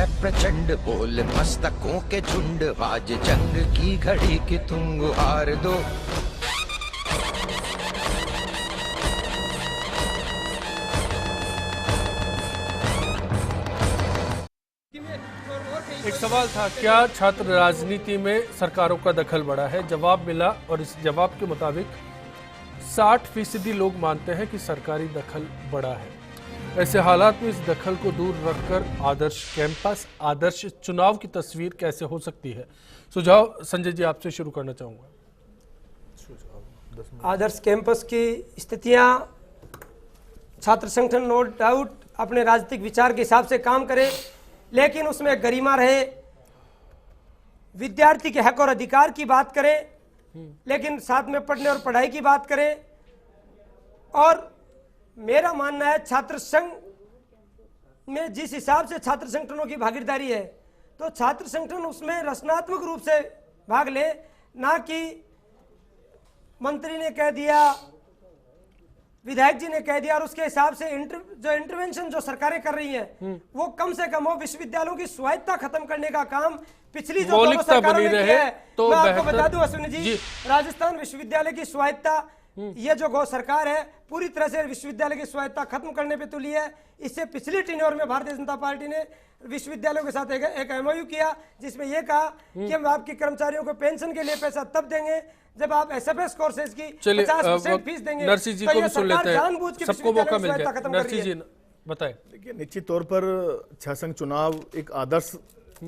है प्रचंड, बोल मस्तकों के झुंड, आज जंग की घड़ी की तुम गुहार दो। एक सवाल था, क्या छात्र राजनीति में सरकारों का दखल बढ़ा है? जवाब मिला और इस जवाब के मुताबिक 60% लोग मानते हैं कि सरकारी दखल बढ़ा है। ऐसे हालात में इस दखल को दूर रखकर आदर्श कैंपस, आदर्श चुनाव की तस्वीर कैसे हो सकती है? सुझाव संजय जी आपसे शुरू करना चाहूंगा। आदर्श कैंपस की स्थितियां, छात्र संगठन नो डाउट अपने राजनीतिक विचार के हिसाब से काम करे, लेकिन उसमें गरिमा रहे, विद्यार्थी के हक और अधिकार की बात करें, लेकिन साथ में पढ़ने और पढ़ाई की बात करें। और मेरा मानना है छात्र संघ में जिस हिसाब से छात्र संगठनों की भागीदारी है, तो छात्र संगठन उसमें रचनात्मक रूप से भाग ले, ना कि मंत्री ने कह दिया, विधायक जी ने कह दिया और उसके हिसाब से जो इंटरवेंशन जो सरकारें कर रही हैं वो कम से कम हो। विश्वविद्यालयों की स्वायत्तता खत्म करने का काम पिछली जो दोनों सरकारों ने किया है, तो मैं आपको बता दूं अश्विनी जी, राजस्थान विश्वविद्यालय की स्वायत्तता, ये जो सरकार है पूरी तरह से विश्वविद्यालय की स्वायत्तता खत्म करने पे तुली है। इससे पिछले टेन्योर में भारतीय जनता पार्टी ने विश्वविद्यालयों के साथ एक एमओयू किया, जिसमें यह कहा कि हम आपके कर्मचारियों को पेंशन के लिए पैसा तब देंगे जब आप एसएफएस कोर्सेज की 50% फीस देंगे। नरसिंह जी को भी सुन लेते हैं, सबको मौका मिल जाए। नरसिंह जी बताएं। देखिए, निश्चित तौर पर छह संघ चुनाव एक आदर्श,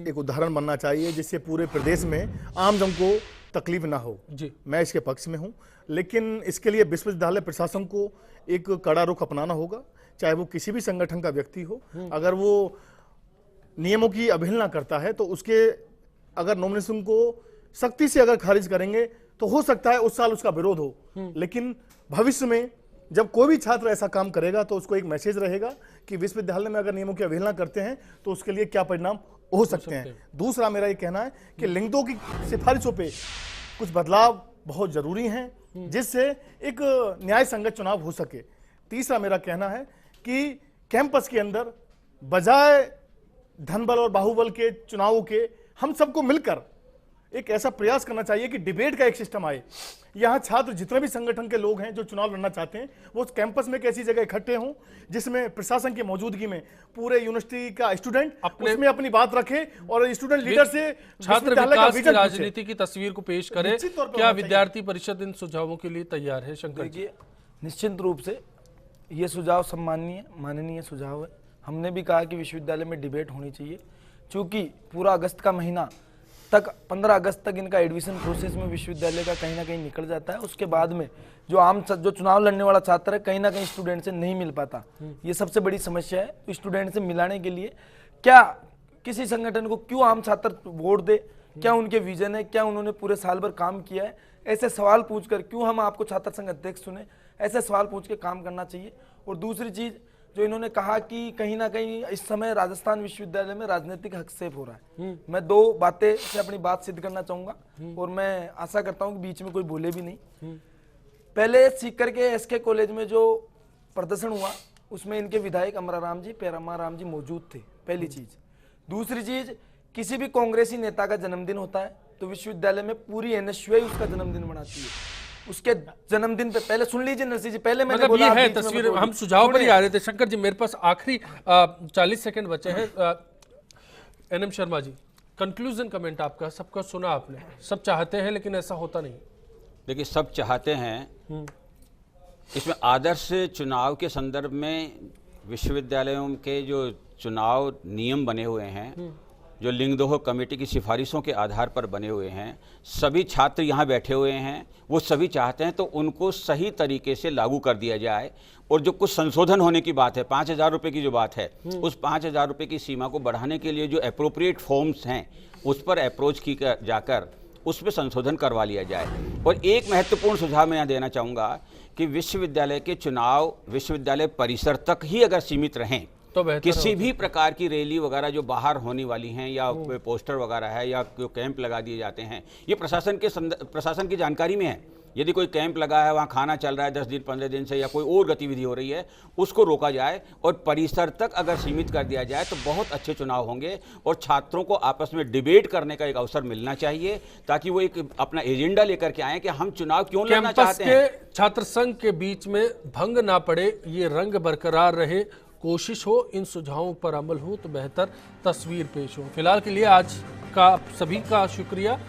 एक उदाहरण बनना चाहिए जिससे पूरे प्रदेश में आम जन को तकलीफ ना हो जी। मैं इसके पक्ष में हूं, लेकिन इसके लिए विश्वविद्यालय प्रशासन को एक कड़ा रुख अपनाना होगा, चाहे वो किसी भी संगठन का व्यक्ति हो। अगर वो नियमों की अवहेलना करता है तो उसके अगर नॉमिनेशन को सख्ती से अगर खारिज करेंगे तो हो सकता है उस साल उसका विरोध हो, लेकिन भविष्य में जब कोई भी छात्र ऐसा काम करेगा तो उसको एक मैसेज रहेगा कि विश्वविद्यालय में अगर नियमों की अवहेलना करते हैं तो उसके लिए क्या परिणाम हो सकते हैं। दूसरा मेरा ये कहना है कि लिंगों की सिफारिशों पे कुछ बदलाव बहुत जरूरी हैं, जिससे एक न्याय संगत चुनाव हो सके। तीसरा मेरा कहना है कि कैंपस के अंदर बजाय धनबल और बाहुबल के चुनावों के हम सबको मिलकर एक ऐसा प्रयास करना चाहिए कि डिबेट का एक सिस्टम आए। यहाँ छात्र जितने भी संगठन के लोग हैं जो चुनाव लड़ना चाहते हैं वो कैंपस में एक ऐसी जगह इकट्ठे हों जिसमें प्रशासन की मौजूदगी में पूरे यूनिवर्सिटी का स्टूडेंट उसमें अपनी बात रखे और स्टूडेंट लीडर से छात्र विकास की राजनीति की तस्वीर को पेश करें। क्या विद्यार्थी परिषद इन सुझावों के लिए तैयार है? शंकर जी, निश्चित रूप से ये सुझाव सम्माननीय माननीय सुझाव है। हमने भी कहा कि विश्वविद्यालय में डिबेट होनी चाहिए, चूंकि पूरा अगस्त का महीना तक 15 अगस्त तक इनका एडमिशन प्रोसेस में विश्वविद्यालय का कहीं ना कहीं निकल जाता है। उसके बाद में जो चुनाव लड़ने वाला छात्र है कहीं ना कहीं स्टूडेंट से नहीं मिल पाता, ये सबसे बड़ी समस्या है। तो स्टूडेंट से मिलाने के लिए क्या किसी संगठन को क्यों आम छात्र वोट दे, क्या उनके विजन है, क्या उन्होंने पूरे साल भर काम किया है, ऐसे सवाल पूछकर क्यों हम आपको छात्र संघ अध्यक्ष चुने, ऐसे सवाल पूछ के काम करना चाहिए। और दूसरी चीज जो इन्होंने कहा कि कहीं ना कहीं इस समय राजस्थान विश्वविद्यालय में राजनीतिक हस्तक्षेप हो रहा है, मैं दो बातें से अपनी बात सिद्ध करना चाहूंगा और मैं आशा करता हूं कि बीच में कोई बोले भी नहीं। पहले सीकर के एसके कॉलेज में जो प्रदर्शन हुआ उसमें इनके विधायक अमराराम जी, पेरामाराम जी मौजूद थे, पहली चीज। दूसरी चीज, किसी भी कांग्रेसी नेता का जन्मदिन होता है तो विश्वविद्यालय में पूरी एनएसयूआई उसका जन्मदिन मनाती है। उसके जन्मदिन पे पहले सुन लीजिए नरसिंह जी, पहले मैंने बोला ये है तस्वीर, हम सुझाव पर ही आ रहे थे। शंकर जी, मेरे पास आखिरी 40 सेकंड बचे हैं। NM Sharma ji, conclusion comment आपका। सबका सुना आपने, सब चाहते हैं लेकिन ऐसा होता नहीं। देखिए, सब चाहते हैं, इसमें आदर्श चुनाव के संदर्भ में विश्वविद्यालयों के जो चुनाव नियम बने हुए हैं, जो लिंगदोह कमेटी की सिफारिशों के आधार पर बने हुए हैं, सभी छात्र यहाँ बैठे हुए हैं, वो सभी चाहते हैं तो उनको सही तरीके से लागू कर दिया जाए। और जो कुछ संशोधन होने की बात है, 5,000 रुपये की जो बात है, उस 5,000 रुपये की सीमा को बढ़ाने के लिए जो अप्रोप्रिएट फॉर्म्स हैं उस पर अप्रोच की जाकर उस पर संशोधन करवा लिया जाए। और एक महत्वपूर्ण सुझाव मैं यहाँ देना चाहूँगा कि विश्वविद्यालय के चुनाव विश्वविद्यालय परिसर तक ही अगर सीमित रहें तो किसी भी प्रकार की रैली वगैरह जो बाहर होने वाली हैं या पोस्टर वगैरह है या कैंप लगा दिए जाते हैं, ये प्रशासन की जानकारी में है। यदि कोई कैंप लगा है, वहाँ खाना चल रहा है 10 दिन 15 दिन से, या कोई और गतिविधि हो रही है, उसको रोका जाए और परिसर तक अगर सीमित कर दिया जाए तो बहुत अच्छे चुनाव होंगे। और छात्रों को आपस में डिबेट करने का एक अवसर मिलना चाहिए, ताकि वो एक अपना एजेंडा लेकर के आए कि हम चुनाव क्यों लड़ना चाहते हैं। छात्र संघ के बीच में भंग ना पड़े, ये रंग बरकरार रहे, कोशिश हो, इन सुझावों पर अमल हो तो बेहतर तस्वीर पेश हो। फिलहाल के लिए आज का सभी का शुक्रिया।